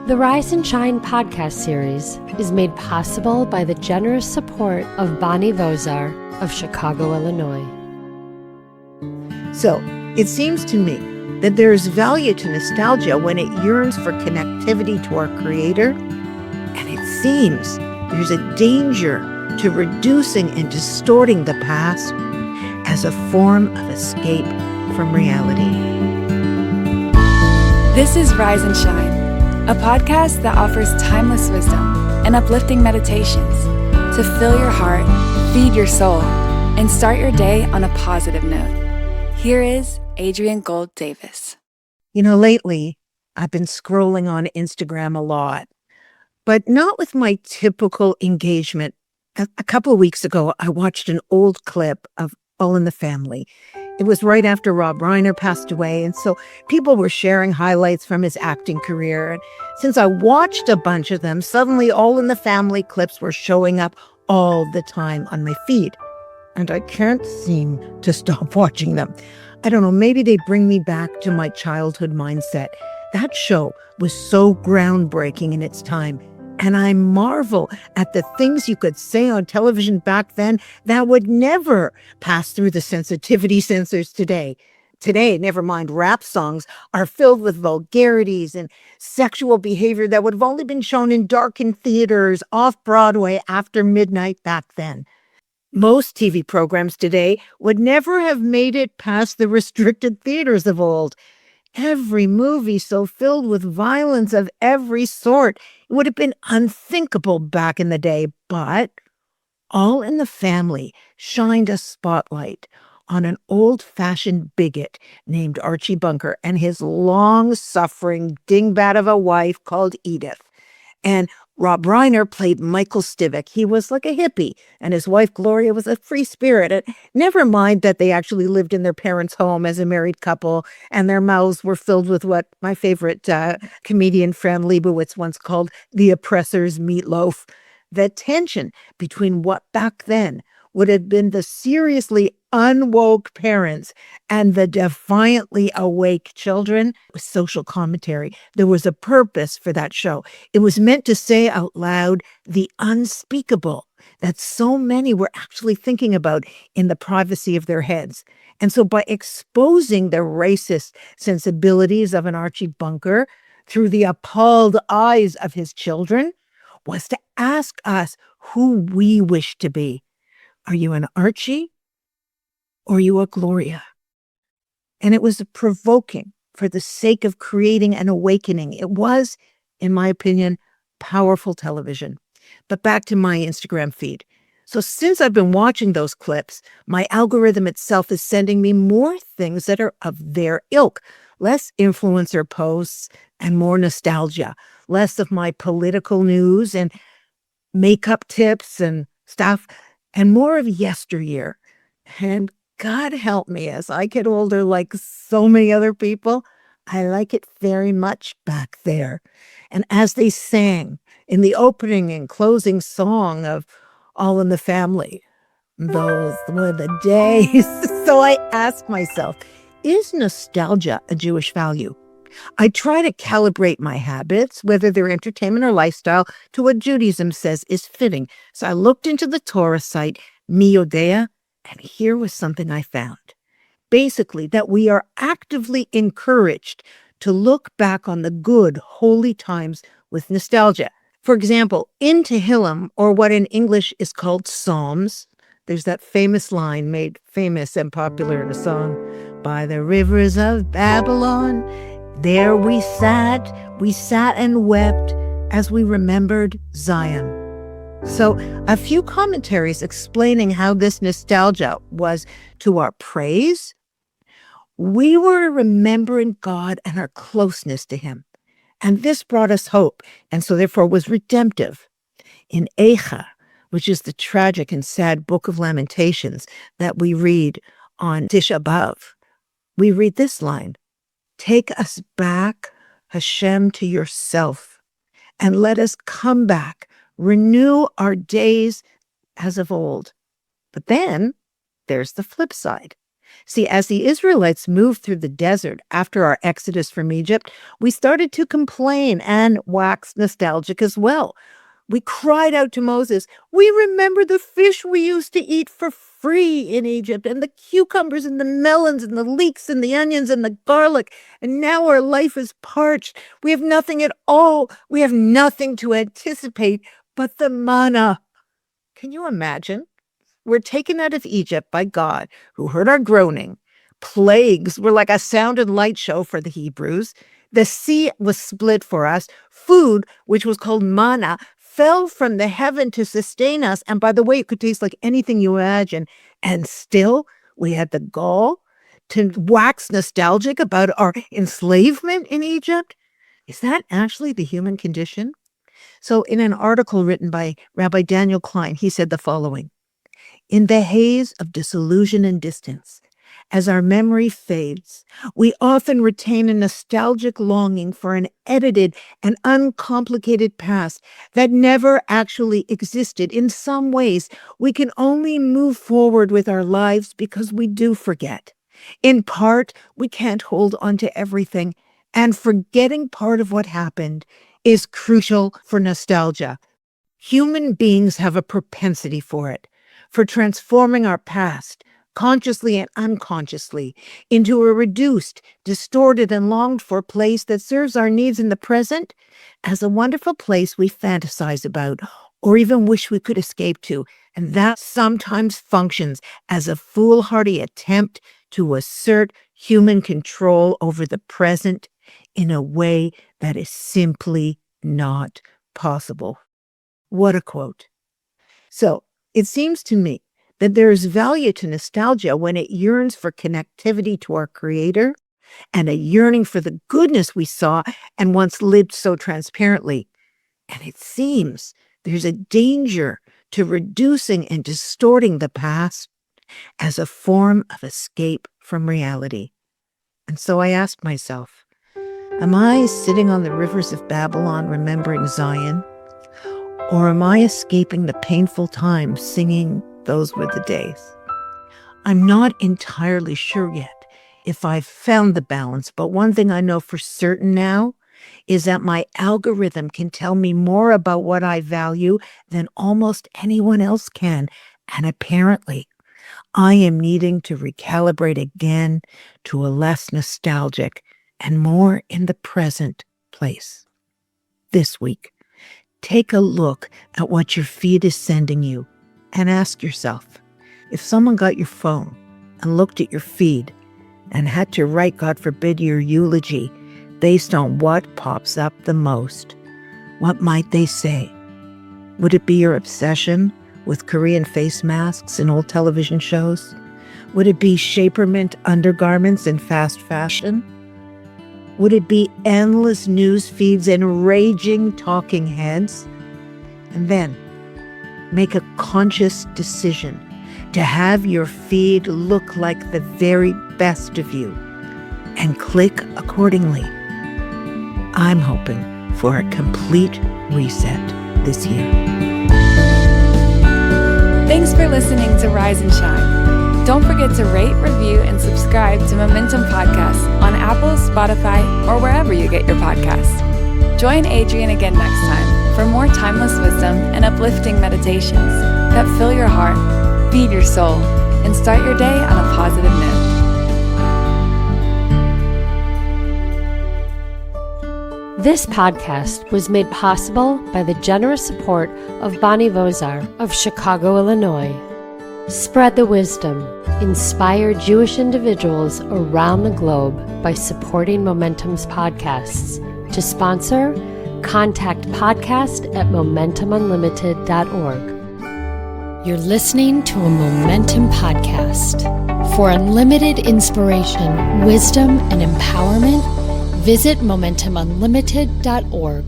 The Rise and Shine podcast series is made possible by the generous support of Bonnie Vozar of Chicago, Illinois. So, it seems to me that there is value to nostalgia when it yearns for connectivity to our Creator, and it seems there's a danger to reducing and distorting the past as a form of escape from reality. This is Rise and Shine, a podcast that offers timeless wisdom and uplifting meditations to fill your heart, feed your soul, and start your day on a positive note. Here is Adrienne Gold Davis. You know, lately, I've been scrolling on Instagram a lot, but not with my typical engagement. A couple of weeks ago, I watched an old clip of All in the Family. It was right after Rob Reiner passed away, and so people were sharing highlights from his acting career. And since I watched a bunch of them, suddenly All in the Family clips were showing up all the time on my feed. And I can't seem to stop watching them. I don't know, maybe they bring me back to my childhood mindset. That show was so groundbreaking in its time. And I marvel at the things you could say on television back then that would never pass through the sensitivity censors today. Today, never mind rap songs, are filled with vulgarities and sexual behavior that would have only been shown in darkened theaters off Broadway after midnight back then. Most TV programs today would never have made it past the restricted theaters of old. Every movie so filled with violence of every sort. It would have been unthinkable back in the day, but All in the Family shined a spotlight on an old-fashioned bigot named Archie Bunker and his long-suffering dingbat of a wife called Edith. And Rob Reiner played Michael Stivic. He was like a hippie, and his wife Gloria was a free spirit. And never mind that they actually lived in their parents' home as a married couple, and their mouths were filled with what my favorite comedian Fran Lebowitz once called the oppressor's meatloaf. The tension between what back then would have been the seriously unwoke parents and the defiantly awake children was social commentary. There was a purpose for that show. It was meant to say out loud the unspeakable that so many were actually thinking about in the privacy of their heads. And so by exposing the racist sensibilities of an Archie Bunker through the appalled eyes of his children was to ask us who we wish to be. Are you an Archie or are you a Gloria? And it was provoking for the sake of creating an awakening. It was, in my opinion, powerful television. But back to my Instagram feed. So since I've been watching those clips, my algorithm itself is sending me more things that are of their ilk. Less influencer posts and more nostalgia. Less of my political news and makeup tips and stuff. And more of yesteryear. And God help me, as I get older, like so many other people, I like it very much back there. And as they sang in the opening and closing song of All in the Family, those were the days. So I ask myself, is nostalgia a Jewish value? I try to calibrate my habits, whether they're entertainment or lifestyle, to what Judaism says is fitting. So I looked into the Torah site, Mi Yodea, and here was something I found. Basically, that we are actively encouraged to look back on the good, holy times with nostalgia. For example, in Tehillim, or what in English is called Psalms, there's that famous line made famous and popular in a song, by the rivers of Babylon, there we sat and wept as we remembered Zion. So a few commentaries explaining how this nostalgia was to our praise. We were remembering God and our closeness to him. And this brought us hope, and so therefore was redemptive. In Eicha, which is the tragic and sad book of Lamentations that we read on Tisha B'Av, we read this line, take us back, Hashem, to yourself, and let us come back, renew our days as of old. But then there's the flip side. See, as the Israelites moved through the desert after our exodus from Egypt, we started to complain and wax nostalgic as well. We cried out to Moses, "We remember the fish we used to eat for free in Egypt, and the cucumbers and the melons and the leeks and the onions and the garlic. And now our life is parched. We have nothing at all. We have nothing to anticipate but the manna." Can you imagine? We're taken out of Egypt by God, who heard our groaning. Plagues were like a sound and light show for the Hebrews. The sea was split for us. Food, which was called manna, fell from the heaven to sustain us. And by the way, it could taste like anything you imagine. And still, we had the gall to wax nostalgic about our enslavement in Egypt. Is that actually the human condition? So in an article written by Rabbi Daniel Klein, he said the following: "In the haze of disillusion and distance, as our memory fades, we often retain a nostalgic longing for an edited and uncomplicated past that never actually existed. In some ways, we can only move forward with our lives because we do forget. In part, we can't hold on to everything, and forgetting part of what happened is crucial for nostalgia. Human beings have a propensity for it, for transforming our past, consciously and unconsciously, into a reduced, distorted, and longed-for place that serves our needs in the present as a wonderful place we fantasize about or even wish we could escape to. And that sometimes functions as a foolhardy attempt to assert human control over the present in a way that is simply not possible." What a quote. So it seems to me that there is value to nostalgia when it yearns for connectivity to our Creator and a yearning for the goodness we saw and once lived so transparently. And it seems there's a danger to reducing and distorting the past as a form of escape from reality. And so I asked myself, am I sitting on the rivers of Babylon remembering Zion? Or am I escaping the painful times singing "Those Were the Days"? I'm not entirely sure yet if I've found the balance, but one thing I know for certain now is that my algorithm can tell me more about what I value than almost anyone else can. And apparently, I am needing to recalibrate again to a less nostalgic and more in the present place. This week, take a look at what your feed is sending you and ask yourself, if someone got your phone and looked at your feed and had to write, God forbid, your eulogy based on what pops up the most, what might they say? Would it be your obsession with Korean face masks in old television shows? Would it be Shapermint undergarments in fast fashion? Would it be endless news feeds and raging talking heads? And then make a conscious decision to have your feed look like the very best of you and click accordingly. I'm hoping for a complete reset this year. Thanks for listening to Rise and Shine. Don't forget to rate, review, and subscribe to Momentum Podcasts on Apple, Spotify, or wherever you get your podcasts. Join Adrienne again next time for more timeless wisdom and uplifting meditations that fill your heart, feed your soul, and start your day on a positive note. This podcast was made possible by the generous support of Bonnie Vozar of Chicago, Illinois. Spread the wisdom. Inspire Jewish individuals around the globe by supporting Momentum's podcasts. To sponsor, contact podcast@momentumunlimited.org. You're listening to a Momentum podcast. For unlimited inspiration, wisdom, and empowerment, visit momentumunlimited.org.